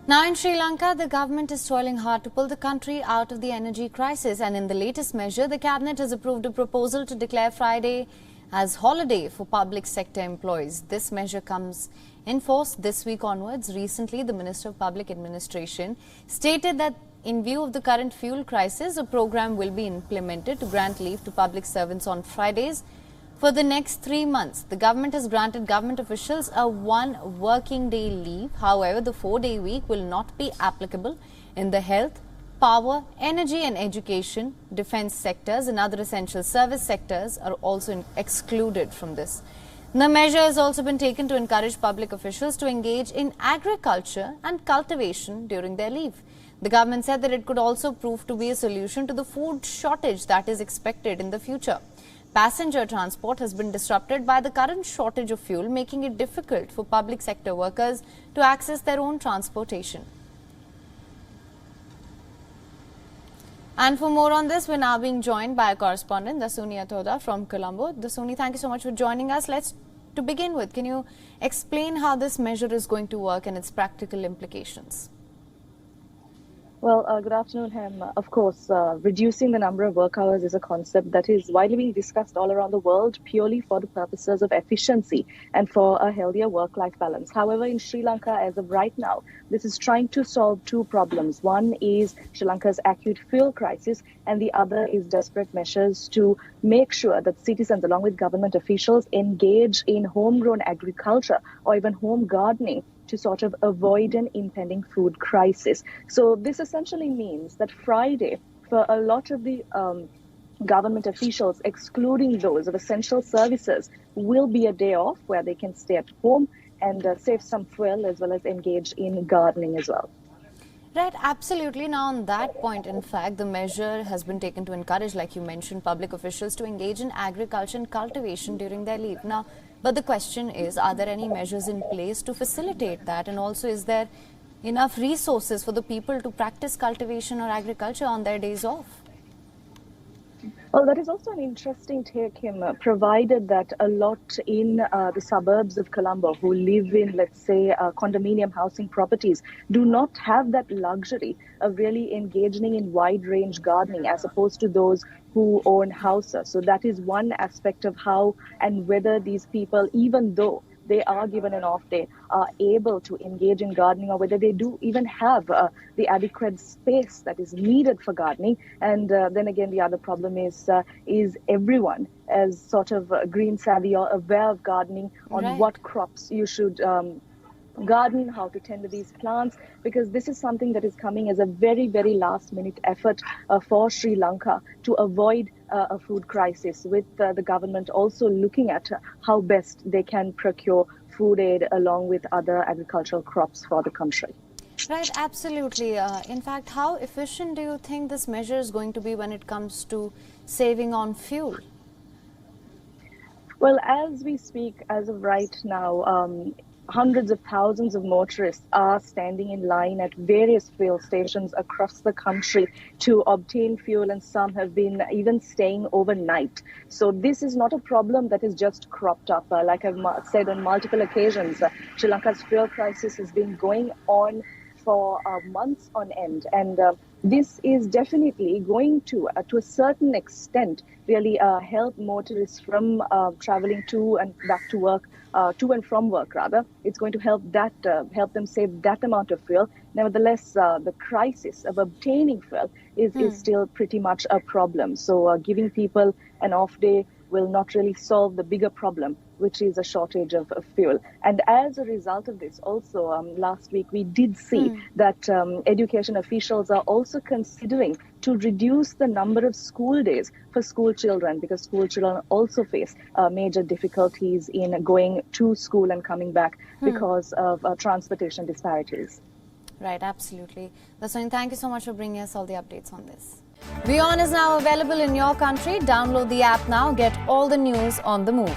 Now in Sri Lanka, the government is toiling hard to pull the country out of the energy crisis, and in the latest measure, the cabinet has approved a proposal to declare Friday as holiday for public sector employees. This measure comes in force this week onwards. Recently, the Minister of Public Administration stated that in view of the current fuel crisis, a program will be implemented to grant leave to public servants on Fridays for the next 3 months. The government has granted government officials a 1 working day leave. However, the 4-day week will not be applicable in the health, power, energy and education, defence sectors and other essential service sectors are also excluded from this. The measure has also been taken to encourage public officials to engage in agriculture and cultivation during their leave. The government said that it could also prove to be a solution to the food shortage that is expected in the future. Passenger transport has been disrupted by the current shortage of fuel, making it difficult for public sector workers to access their own transportation. And for more on this, we're now being joined by our correspondent, Dasuni Athoda from Colombo. Dasuni, thank you so much for joining us. To begin with, can you explain how this measure is going to work and its practical implications? Well, good afternoon, Hem. Of course, reducing the number of work hours is a concept that is widely being discussed all around the world purely for the purposes of efficiency and for a healthier work-life balance. However, in Sri Lanka, as of right now, this is trying to solve two problems. One is Sri Lanka's acute fuel crisis, and the other is desperate measures to make sure that citizens, along with government officials, engage in homegrown agriculture or even home gardening to sort of avoid an impending food crisis. So this essentially means that Friday, for a lot of the government officials, excluding those of essential services, will be a day off where they can stay at home and save some fuel as well as engage in gardening as well. Right, absolutely. Now, on that point, in fact, the measure has been taken to encourage, like you mentioned, public officials to engage in agriculture and cultivation during their leave. Now, but the question is, are there any measures in place to facilitate that? And also, is there enough resources for the people to practice cultivation or agriculture on their days off? Well, that is also an interesting take, Him, provided that a lot in the suburbs of Colombo who live in, let's say, condominium housing properties do not have that luxury of really engaging in wide-range gardening as opposed to those who own houses. So that is one aspect of how and whether these people, even though they are given an off day, are able to engage in gardening, or whether they do even have the adequate space that is needed for gardening. And then again, the other problem is everyone as sort of green savvy or aware of gardening on right. what crops you should garden, how to tend to these plants, because this is something that is coming as a very, very last minute effort for Sri Lanka to avoid a food crisis, with the government also looking at how best they can procure food aid along with other agricultural crops for the country. Right, absolutely. In fact, how efficient do you think this measure is going to be when it comes to saving on fuel? Well, as we speak, as of right now, hundreds of thousands of motorists are standing in line at various fuel stations across the country to obtain fuel, and some have been even staying overnight. So this is not a problem that is just cropped up. Like I've said on multiple occasions, Sri Lanka's fuel crisis has been going on for months on end, and this is definitely going to a certain extent, really help motorists from traveling to and back to work, to and from work rather. It's going to help them save that amount of fuel. Nevertheless, the crisis of obtaining fuel is still pretty much a problem. So giving people an off day will not really solve the bigger problem, which is a shortage of fuel. And as a result of this, also last week we did see that education officials are also considering to reduce the number of school days for school children, because school children also face major difficulties in going to school and coming back because of transportation disparities. Right, absolutely. Dasuni, thank you so much for bringing us all the updates on this. WION is now available in your country. Download the app now. Get all the news on the move.